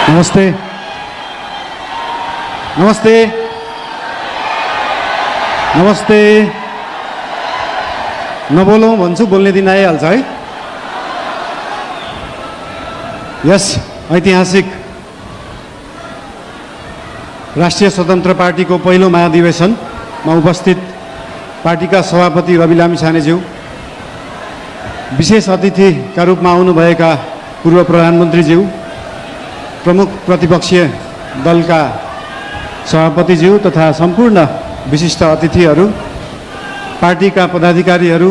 नमस्ते नमस्ते नमस्ते नबोलौँ भन्छु बोल्ने दिन आइहाल्छ है। यस ऐतिहासिक राष्ट्रिय स्वतन्त्र पार्टीको पहिलो महाधिवेशनमा उपस्थित पार्टीका सभापति रवि लामिछानेज्यू, विशेष अतिथिका रूपमा आउनुभएका पूर्व प्रधानमन्त्रीज्यू, प्रमुख प्रतिपक्षीय दलका सभापतिज्यू तथा सम्पूर्ण विशिष्ट अतिथिहरू, पार्टीका पदाधिकारीहरू,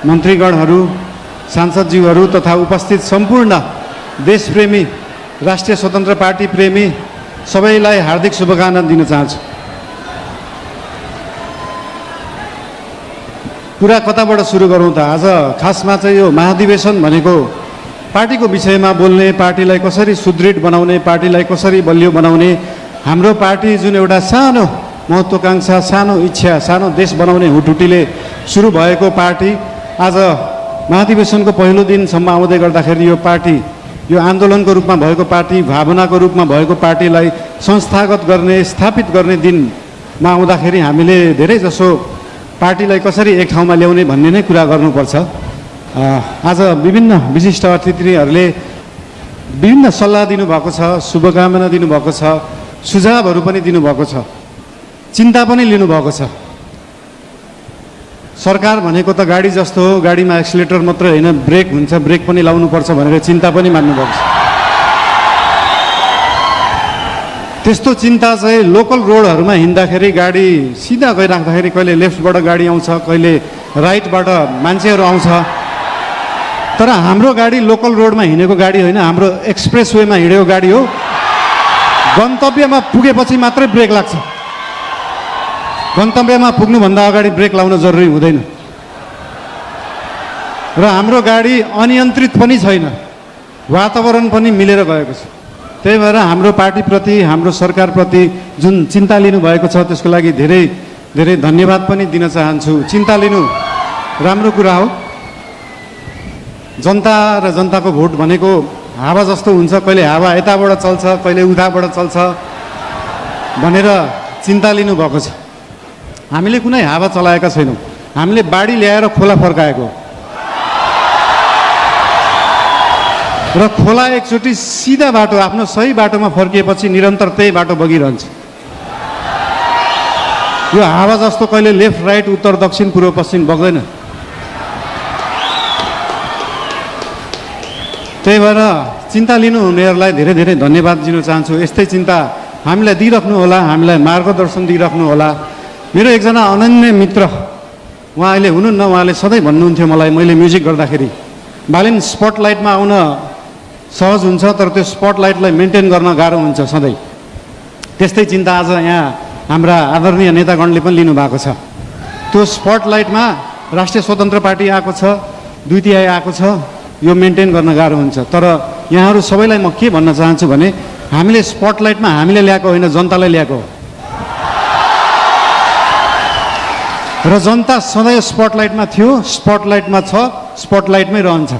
मन्त्रीगणहरू, सांसदज्यूहरू तथा उपस्थित सम्पूर्ण देशप्रेमी राष्ट्रिय स्वतन्त्र पार्टी प्रेमी सबैलाई हार्दिक शुभकामना दिन चाहन्छु। कुरा कताबाट सुरु गरौँ त? आज खासमा चाहिँ यो महाधिवेशन भनेको पार्टीको विषयमा बोल्ने, पार्टीलाई कसरी सुदृढ बनाउने, पार्टीलाई कसरी बलियो बनाउने, हाम्रो पार्टी जुन एउटा सानो महत्त्वाकांक्षा, सानो इच्छा, सानो देश बनाउने हुटुटीले सुरु भएको पार्टी आज महाधिवेशनको पहिलो दिनसम्म आउँदै गर्दाखेरि यो पार्टी, यो आन्दोलनको रूपमा भएको पार्टी, भावनाको रूपमा भएको पार्टीलाई संस्थागत गर्ने, स्थापित गर्ने दिनमा आउँदाखेरि हामीले धेरै जसो पार्टीलाई कसरी एक ठाउँमा ल्याउने भन्ने नै कुरा गर्नुपर्छ। आज विभिन्न विशिष्ट अतिथिहरूले विभिन्न सल्लाह दिनुभएको छ, शुभकामना दिनुभएको छ, सुझावहरू पनि दिनुभएको छ, चिन्ता पनि लिनुभएको छ। सरकार भनेको त गाडी जस्तो हो, गाडीमा एक्सिलेटर मात्रै होइन ब्रेक हुन्छ, ब्रेक पनि लाउनुपर्छ भनेर चिन्ता पनि मान्नुभएको छ। त्यस्तो चिन्ता चाहिँ लोकल रोडहरूमा हिँड्दाखेरि गाडी सिधा गइराख्दाखेरि कहिले लेफ्टबाट गाडी आउँछ, कहिले राइटबाट मान्छेहरू आउँछ, तर हाम्रो गाडी लोकल रोडमा हिँडेको गाडी होइन, हाम्रो एक्सप्रेस वेमा हिँडेको गाडी हो। गन्तव्यमा पुगेपछि मात्रै ब्रेक लाग्छ, गन्तव्यमा पुग्नुभन्दा अगाडि ब्रेक लाउन जरुरी हुँदैन। र हाम्रो गाडी अनियन्त्रित पनि छैन, वातावरण पनि मिलेर गएको छ। त्यही भएर हाम्रो पार्टीप्रति, हाम्रो सरकारप्रति जुन चिन्ता लिनुभएको छ त्यसको लागि धेरै धेरै धन्यवाद पनि दिन चाहन्छु। चिन्ता लिनु राम्रो कुरा हो। जनता र जनताको भोट भनेको हावा जस्तो हुन्छ, कहिले हावा यताबाट चल्छ, कहिले उताबाट चल्छ भनेर चिन्ता लिनुभएको छ। हामीले कुनै हावा चलाएका छैनौँ, हामीले बाढी ल्याएर खोला फर्काएको र खोला एकचोटि सिधा बाटो, आफ्नो सही बाटोमा फर्किएपछि निरन्तर त्यही बाटो बगिरहन्छ। यो हावा जस्तो कहिले लेफ्ट राइट, उत्तर दक्षिण, पूर्व पश्चिम बग्दैन। त्यही भएर चिन्ता लिनुहुनेहरूलाई धेरै धेरै धन्यवाद दिन चाहन्छु। यस्तै चिन्ता हामीलाई दिइराख्नु होला, हामीलाई मार्गदर्शन दिइराख्नु होला। मेरो एकजना अनन्य मित्र, उहाँ अहिले हुनुहुन्न, उहाँले सधैँ भन्नुहुन्थ्यो मलाई, मैले म्युजिक गर्दाखेरि, बालिन स्पटलाइटमा आउन सहज हुन्छ तर त्यो स्पटलाइटलाई मेन्टेन गर्न गाह्रो हुन्छ सधैँ। त्यस्तै चिन्ता आज यहाँ हाम्रा आदरणीय नेतागणले पनि लिनुभएको छ। त्यो स्पटलाइटमा राष्ट्रिय स्वतन्त्र पार्टी आएको छ, 2 तिहाई आएको छ, यो मेन्टेन गर्न गाह्रो हुन्छ। तर यहाँहरू सबैलाई म के भन्न चाहन्छु भने हामीले स्पटलाइटमा हामीले ल्याएको होइन, जनतालाई ल्याएको हो। र जनता सधैँ स्पटलाइटमा थियो, स्पटलाइटमा छ, स्पटलाइटमै रहन्छ।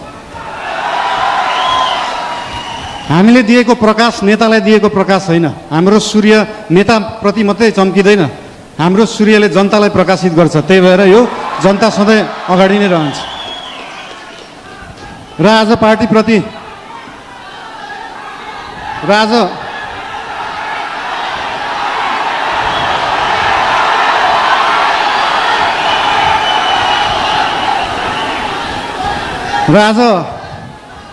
हामीले दिएको प्रकाश नेतालाई दिएको प्रकाश होइन। हाम्रो सूर्य नेताप्रति मात्रै चम्किँदैन, हाम्रो सूर्यले जनतालाई प्रकाशित गर्छ। त्यही भएर यो जनता सधैँ अगाडि नै रहन्छ। र आज पार्टीप्रति आज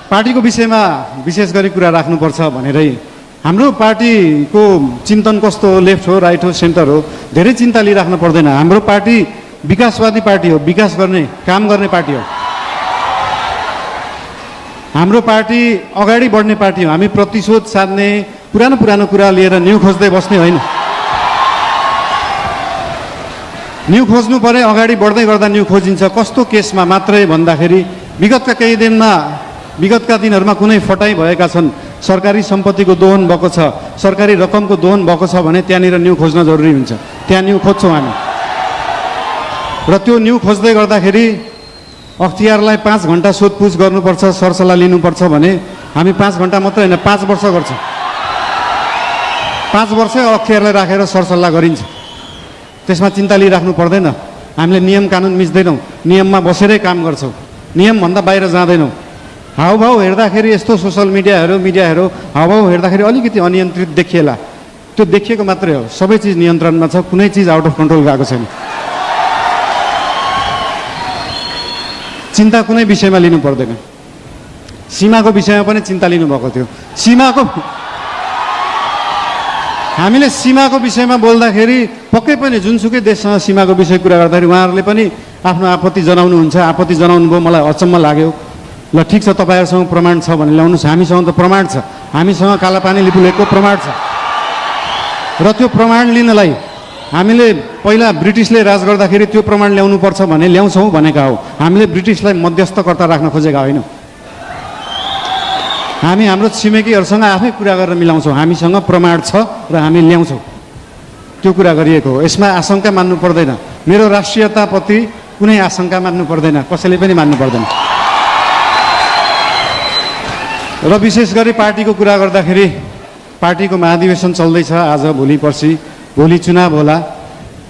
पार्टीको विषयमा विशेष गरी कुरा राख्नुपर्छ भनेरै हाम्रो पार्टीको चिन्तन कस्तो हो, लेफ्ट हो, राइट हो, सेन्टर हो, धेरै चिन्ता लिइराख्नु पर्दैन। हाम्रो पार्टी विकासवादी पार्टी हो, विकास गर्ने, काम गर्ने पार्टी हो। हाम्रो पार्टी अगाडि बढ्ने पार्टी हो। हामी प्रतिशोध साध्ने, पुरानो पुरानो कुरा लिएर न्यू खोज्दै बस्ने होइन। न्यू खोज्नु परे, अगाडि बढ्दै गर्दा न्यू खोजिन्छ। कस्तो केसमा मात्रै भन्दाखेरि विगतका दिनहरूमा कुनै फटाइ भएका छन्, सरकारी सम्पत्तिको दोहन भएको छ, सरकारी रकमको दोहन भएको छ भने त्यहाँनिर न्यू खोज्न जरुरी हुन्छ। त्यहाँ न्यू खोज्छौँ हामी। र त्यो न्यू खोज्दै गर्दाखेरि अख्तियारलाई 5 घन्टा सोधपुछ गर्नुपर्छ, सरसल्लाह लिनुपर्छ भने हामी 5 घन्टा मात्रै होइन 5 वर्ष गर्छौँ। 5 वर्ष अख्तियारलाई राखेर सरसल्लाह गरिन्छ। त्यसमा चिन्ता लिइराख्नु पर्दैन। हामीले नियम कानुन मिच्दैनौँ, नियममा बसेरै काम गर्छौँ, नियमभन्दा बाहिर जाँदैनौँ। हाउभाउ हेर्दाखेरि यस्तो सोसल मिडियाहरू हाउभाउ हेर्दाखेरि अलिकति अनियन्त्रित देखिएला, त्यो देखिएको मात्रै हो। सबै चिज नियन्त्रणमा छ, कुनै चिज आउट अफ कन्ट्रोल गएको छैन। चिन्ता कुनै विषयमा लिनु पर्दैन। सीमाको विषयमा पनि चिन्ता लिनुभएको थियो। हामीले सीमाको विषयमा बोल्दाखेरि पक्कै पनि जुनसुकै देशसँग सीमाको विषय कुरा गर्दाखेरि उहाँहरूले पनि आफ्नो आपत्ति जनाउनुहुन्छ। आपत्ति जनाउनु भयो, मलाई अचम्म लाग्यो। ल ठिक छ, तपाईँहरूसँग प्रमाण छ भने ल्याउनुहोस्। हामीसँग त प्रमाण छ, हामीसँग कालापानी लिपुलेखको प्रमाण छ। र त्यो प्रमाण लिनलाई हामीले पहिला ब्रिटिसले राज गर्दाखेरि त्यो प्रमाण ल्याउनुपर्छ भने ल्याउँछौँ भनेका हो। हामीले ब्रिटिसलाई मध्यस्थकर्ता राख्न खोजेका होइनौँ। हामी हाम्रो छिमेकीहरूसँग आफै कुरा गरेर मिलाउँछौँ। हामीसँग प्रमाण छ र हामी ल्याउँछौँ, त्यो कुरा गरिएको हो। यसमा आशंका मान्नु पर्दैन। मेरो राष्ट्रियताप्रति कुनै आशंका मान्नु पर्दैन, कसैले पनि मान्नु पर्दैन। र विशेष गरी पार्टीको कुरा गर्दाखेरि पार्टीको महाधिवेशन चल्दैछ आज, भोलि पर्सि, भोलि चुनाव होला।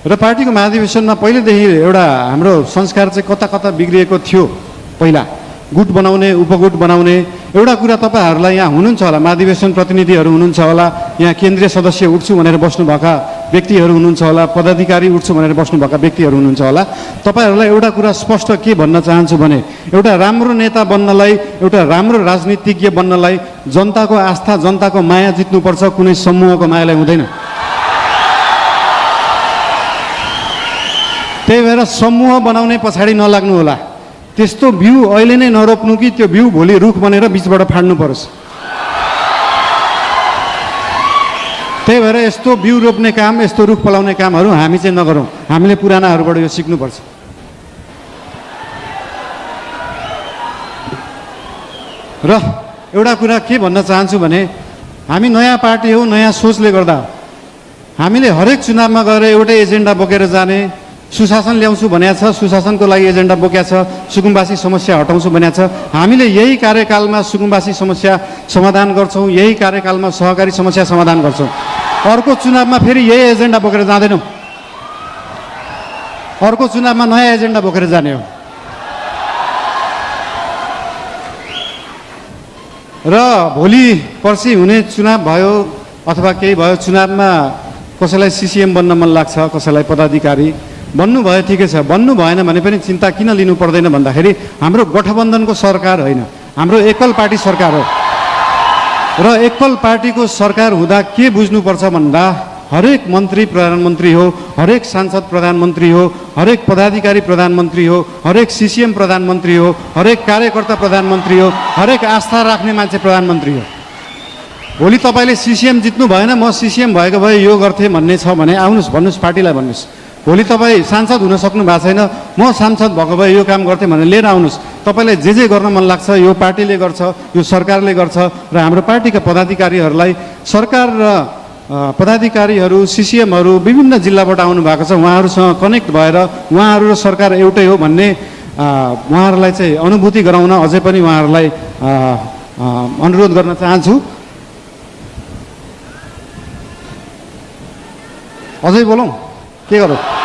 र पार्टीको महाधिवेशनमा पहिलेदेखि एउटा हाम्रो संस्कार चाहिँ कता कता बिग्रिएको थियो। पहिला गुट बनाउने, उपगुट बनाउने एउटा कुरा तपाईँहरूलाई यहाँ हुनुहुन्छ होला, महाधिवेशन प्रतिनिधिहरू हुनुहुन्छ होला, यहाँ केन्द्रीय सदस्य उठ्छु भनेर बस्नुभएका व्यक्तिहरू हुनुहुन्छ होला, पदाधिकारी उठ्छु भनेर बस्नुभएका व्यक्तिहरू हुनुहुन्छ होला। तपाईँहरूलाई एउटा कुरा स्पष्ट के भन्न चाहन्छु भने एउटा राम्रो नेता बन्नलाई, एउटा राम्रो राजनीतिज्ञ बन्नलाई जनताको आस्था, जनताको माया जित्नुपर्छ, कुनै समूहको मायालाई हुँदैन। त्यही भएर समूह बनाउने पछाडि नलाग्नु होला। त्यस्तो बिउ अहिले नै नरोप्नु कि त्यो बिउ भोलि रुख बनेर बिचबाट फाड्नु परोस्। त्यही भएर यस्तो बिउ रोप्ने काम, यस्तो रुख फलाउने कामहरू हामी चाहिँ नगरौँ। हामीले पुरानाहरूबाट यो सिक्नुपर्छ। र एउटा कुरा के भन्न चाहन्छु भने हामी नयाँ पार्टी हो, नयाँ सोचले गर्दा हामीले हरेक चुनावमा गएर एउटै एजेन्डा बोकेर जाने, सुशासन ल्याउँछु भनेको छ, सुशासनको लागि एजेन्डा बोकेको छ, सुकुम्बासी समस्या हटाउँछु भनेको छ। हामीले यही कार्यकालमा सुकुम्बासी समस्या समाधान गर्छौँ, यही कार्यकालमा सहकारी समस्या समाधान गर्छौँ। अर्को चुनावमा फेरि यही एजेन्डा बोकेर जाँदैनौँ। अर्को चुनावमा नयाँ एजेन्डा बोकेर जाने हो। र भोलि पर्सि हुने चुनाव भयो अथवा केही भयो, चुनावमा कसैलाई सिसिएम बन्न मन लाग्छ, कसैलाई पदाधिकारी बन्नुभयो, ठिकै छ। बन्नु भएन भने पनि चिन्ता किन लिनु पर्दैन भन्दाखेरि हाम्रो गठबन्धनको सरकार होइन, हाम्रो एकल पार्टी सरकार हो। र एकल पार्टीको सरकार हुँदा के बुझ्नुपर्छ भन्दा हरेक मन्त्री प्रधानमन्त्री हो, हरेक सांसद प्रधानमन्त्री हो, हरेक पदाधिकारी प्रधानमन्त्री हो, हरेक सिसिएम प्रधानमन्त्री हो, हरेक कार्यकर्ता प्रधानमन्त्री हो, हरेक आस्था राख्ने मान्छे प्रधानमन्त्री हो। भोलि तपाईँले सिसिएम जित्नु भएन, म सिसिएम भएको भए यो गर्थेँ भन्ने छ भने आउनुहोस्, भन्नुहोस्, पार्टीलाई भन्नुहोस्। भोलि तपाईँ सांसद हुन सक्नु भएको छैन, म सांसद भएको भए यो काम गर्थेँ भनेर लिएर आउनुहोस्। तपाईँलाई जे गर्न मन लाग्छ यो पार्टीले गर्छ, यो सरकारले गर्छ। र हाम्रो पार्टीका पदाधिकारीहरूलाई सरकार र पदाधिकारीहरू, सिसिएमहरू विभिन्न जिल्लाबाट आउनु भएको छ। उहाँहरूसँग कनेक्ट भएर उहाँहरू र सरकार एउटै हो भन्ने उहाँहरूलाई चाहिँ अनुभूति गराउन अझै पनि उहाँहरूलाई अनुरोध गर्न चाहन्छु। अझै बोलौँ, के गरौँ?